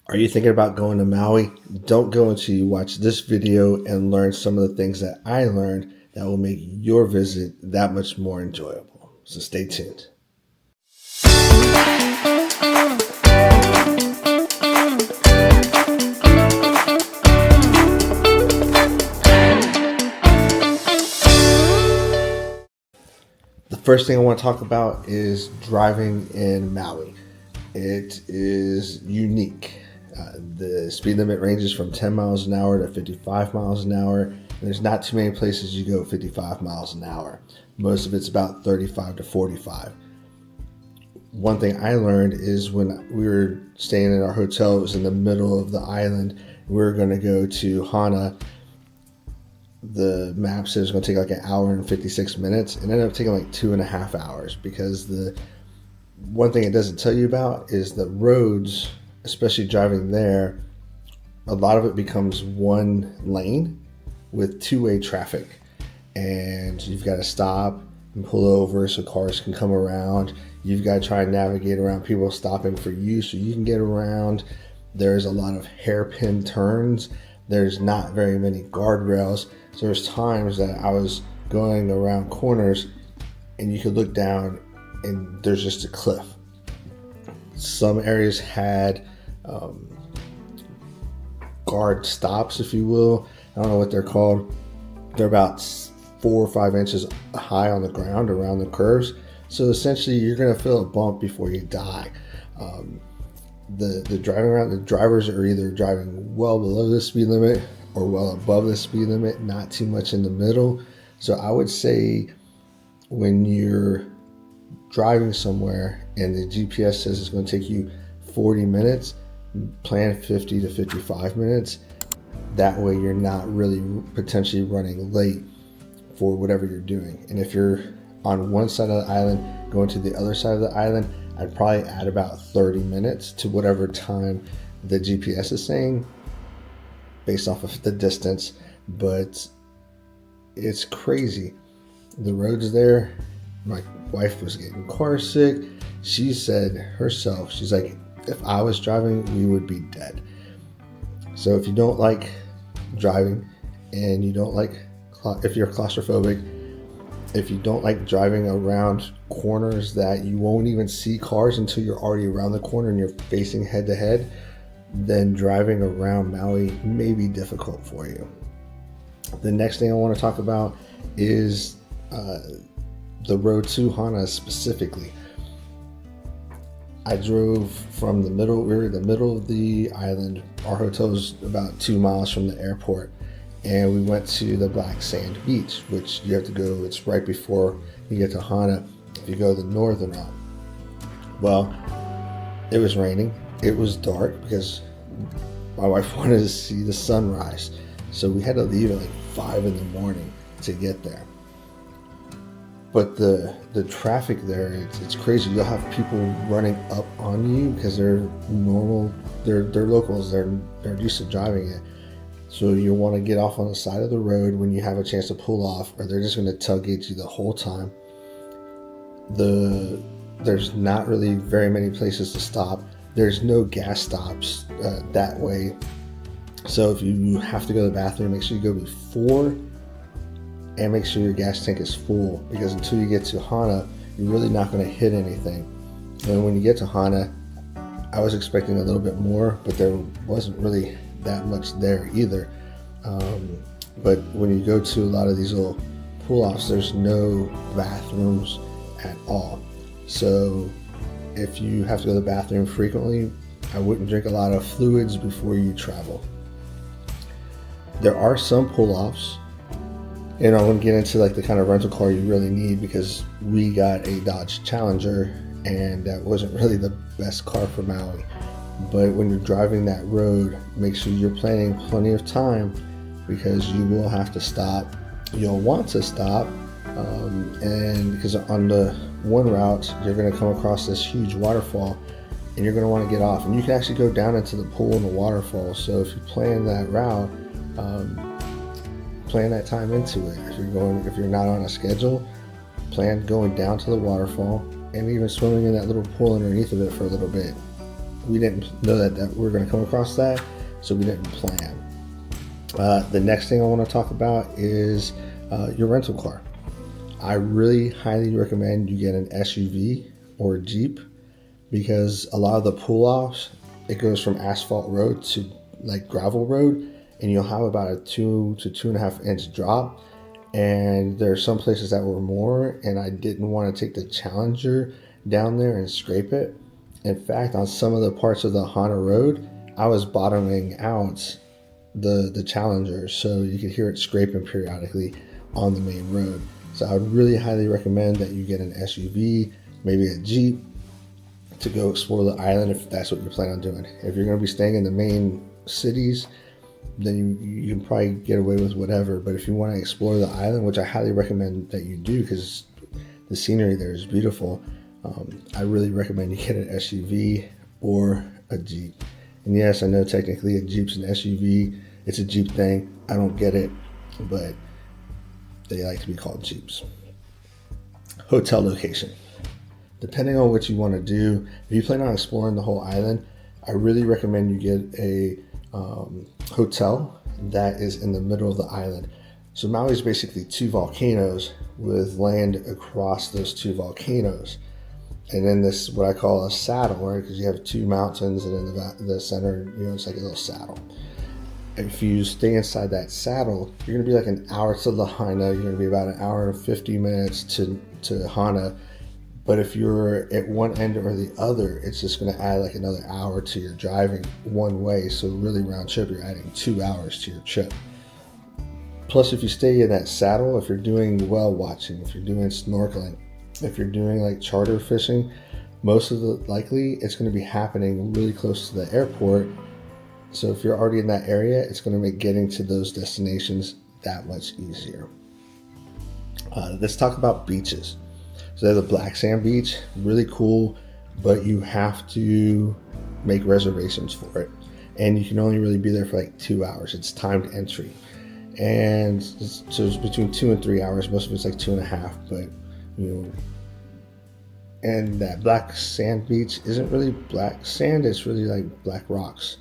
Are you thinking about going to Maui? Don't go until you watch this video and learn some of the things that I learned that will make your visit that much more enjoyable. So stay tuned. The first thing I want to talk about is driving in Maui. It is unique. The speed limit ranges from 10 miles an hour to 55 miles an hour. There's not too many places you go 55 miles an hour. Most of it's about 35 to 45. One thing I learned is when we were staying in our hotel, it was in the middle of the island. We were going to go to Hana. The map says it's going to take like an hour and 56 minutes. It ended up taking like 2.5 hours because the one thing it doesn't tell you about is the roads, especially driving there, a lot of it becomes one lane with two-way traffic. And you've got to stop and pull over so cars can come around. You've got to try and navigate around people stopping for you so you can get around. There's a lot of hairpin turns. There's not very many guardrails. So there's times that I was going around corners and you could look down and there's just a cliff. Some areas had guard stops, if you will. I don't know what they're called. They're about 4 or 5 inches high on the ground around the curves. So essentially you're going to feel a bump before you die. The driving around, the drivers are either driving well below the speed limit or well above the speed limit, not too much in the middle. So I would say when you're driving somewhere and the GPS says it's going to take you 40 minutes, plan 50 to 55 minutes. That way you're not really potentially running late for whatever you're doing. And if you're on one side of the island going to the other side of the island, I'd probably add about 30 minutes to whatever time the GPS is saying based off of the distance. But it's crazy. The roads there, my wife was getting car sick. She said herself, she's like, if I was driving, we would be dead. So if you don't like driving and you don't like, if you're claustrophobic, if you don't like driving around corners that you won't even see cars until you're already around the corner and you're facing head to head, then driving around Maui may be difficult for you. The next thing I want to talk about is the road to Hana specifically. I drove from the middle, we were in the middle of the island. Our hotel's about 2 miles from the airport. And we went to the Black Sand Beach, which you have to go, it's right before you get to Hana if you go the northern route. Well, it was raining. It was dark because my wife wanted to see the sunrise. So we had to leave at like 5 in the morning to get there. But the traffic there, it's crazy. You'll have people running up on you because they're normal, they're locals, they're used to driving it. So you'll want to get off on the side of the road when you have a chance to pull off, or they're just going to tailgate you the whole time. There's not really very many places to stop. There's no gas stops that way. So if you have to go to the bathroom, make sure you go before and make sure your gas tank is full, because until you get to Hana, you're really not going to hit anything. And when you get to Hana, I was expecting a little bit more, but there wasn't really that much there either. But when you go to a lot of these little pull-offs, there's no bathrooms at all. So if you have to go to the bathroom frequently, I wouldn't drink a lot of fluids before you travel. There are some pull-offs, and I wouldn't get into like the kind of rental car you really need, because we got a Dodge Challenger and that wasn't really the best car for Maui. But when you're driving that road, make sure you're planning plenty of time, because you will have to stop. You'll want to stop, and because on the one route, you're going to come across this huge waterfall and you're going to want to get off. And you can actually go down into the pool and the waterfall. So if you plan that route, plan that time into it. If you're not on a schedule, plan going down to the waterfall and even swimming in that little pool underneath of it for a little bit. we didn't know that we were going to come across that, so we didn't plan. The next thing I want to talk about is your rental car. I really highly recommend you get an SUV or a Jeep, because a lot of the pull-offs, it goes from asphalt road to like gravel road, and you'll have about a 2 to 2.5 inch drop. And there are some places that were more, and I didn't want to take the Challenger down there and scrape it. In fact, on some of the parts of the Honda road, I was bottoming out the Challenger, so you could hear it scraping periodically on the main road. So I would really highly recommend that you get an SUV, maybe a Jeep, to go explore the island if that's what you plan on doing. If you're going to be staying in the main cities, then you can probably get away with whatever. But if you want to explore the island, which I highly recommend that you do because the scenery there is beautiful, I really recommend you get an SUV or a Jeep. And yes, I know technically a Jeep's an SUV. It's a Jeep thing. I don't get it, but they like to be called Jeeps. Hotel location. Depending on what you want to do, if you plan on exploring the whole island, I really recommend you get a hotel that is in the middle of the island. So Maui is basically 2 volcanoes with land across those 2 volcanoes. And then this, what I call a saddle, right? Because you have 2 mountains, and in the center, it's like a little saddle. If you stay inside that saddle, you're going to be like an hour to Lahaina. You're going to be about an hour and 50 minutes to Hana. But if you're at one end or the other, it's just going to add like another hour to your driving one way. So really round trip, you're adding 2 hours to your trip. Plus, if you stay in that saddle, if you're doing whale watching, if you're doing snorkeling, if you're doing like charter fishing, most of the likely it's going to be happening really close to the airport. So if you're already in that area, it's going to make getting to those destinations that much easier. Let's talk about beaches. So they have the Black Sand Beach, really cool, but you have to make reservations for it. And you can only really be there for like 2 hours. It's timed entry. And so it's between 2 and 3 hours. Most of it's like 2.5, but and that Black Sand Beach isn't really black sand, it's really like black rocks.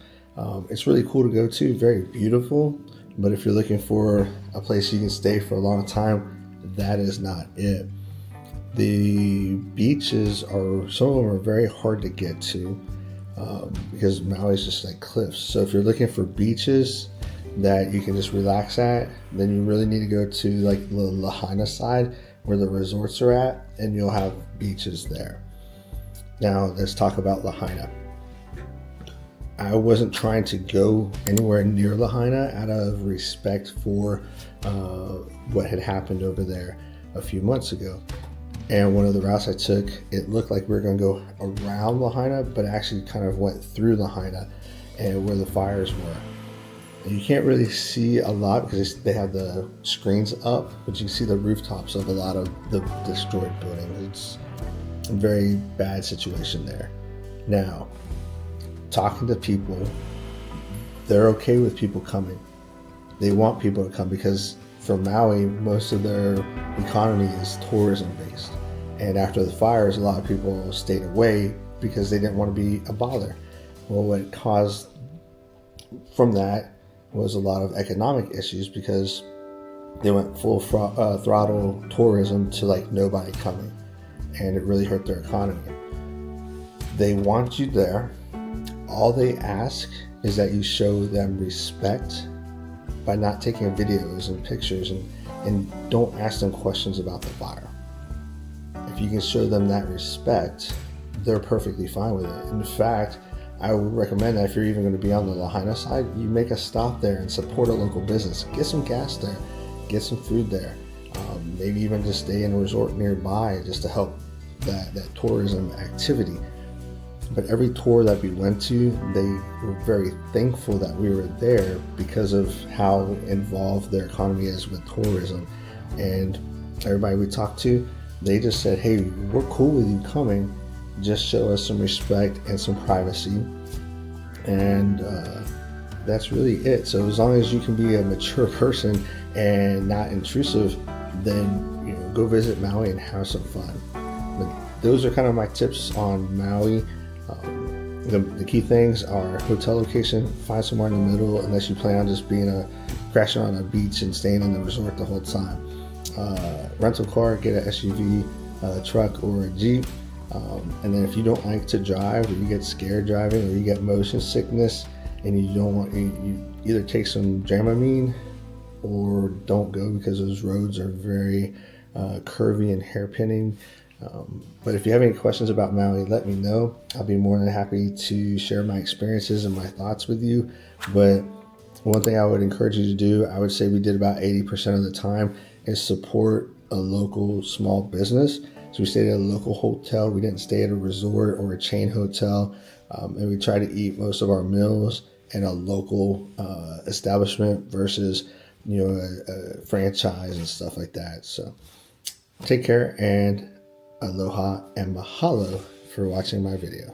It's really cool to go to, very beautiful, but if you're looking for a place you can stay for a long time, that is not it. The beaches some of them are very hard to get to because Maui is just like cliffs. So if you're looking for beaches that you can just relax at, then you really need to go to like the Lahaina side where the resorts are at, and you'll have beaches there. Now let's talk about Lahaina. I wasn't trying to go anywhere near Lahaina out of respect for what had happened over there a few months ago. And one of the routes I took, it looked like we were going to go around Lahaina, but actually kind of went through Lahaina and where the fires were. And you can't really see a lot because they have the screens up, but you can see the rooftops of a lot of the destroyed buildings. It's a very bad situation there. Now, talking to people, they're okay with people coming. They want people to come because for Maui, most of their economy is tourism based. And after the fires, a lot of people stayed away because they didn't want to be a bother. Well, what caused from that was a lot of economic issues because they went full throttle tourism to like nobody coming, and it really hurt their economy. They want you there. All they ask is that you show them respect by not taking videos and pictures, and don't ask them questions about the fire. If you can show them that respect, they're perfectly fine with it. In fact, I would recommend that if you're even going to be on the Lahaina side, you make a stop there and support a local business. Get some gas there, get some food there, maybe even just stay in a resort nearby just to help that tourism activity. But every tour that we went to, they were very thankful that we were there because of how involved their economy is with tourism. And everybody we talked to, they just said, hey, we're cool with you coming, just show us some respect and some privacy. And that's really it. So as long as you can be a mature person and not intrusive, then go visit Maui and have some fun. But those are kind of my tips on Maui. The key things are hotel location, find somewhere in the middle unless you plan on just crashing on a beach and staying in the resort the whole time. Rental car, get an SUV, truck, or a Jeep. And then if you don't like to drive, or you get scared driving, or you get motion sickness, and you don't want, you either take some Dramamine or don't go, because those roads are very curvy and hairpinning. But if you have any questions about Maui, let me know. I'll be more than happy to share my experiences and my thoughts with you. But one thing I would encourage you to do, I would say we did about 80% of the time, is support a local small business. So we stayed at a local hotel. We didn't stay at a resort or a chain hotel. And we try to eat most of our meals in a local establishment versus, a franchise and stuff like that. So take care, and aloha and mahalo for watching my video.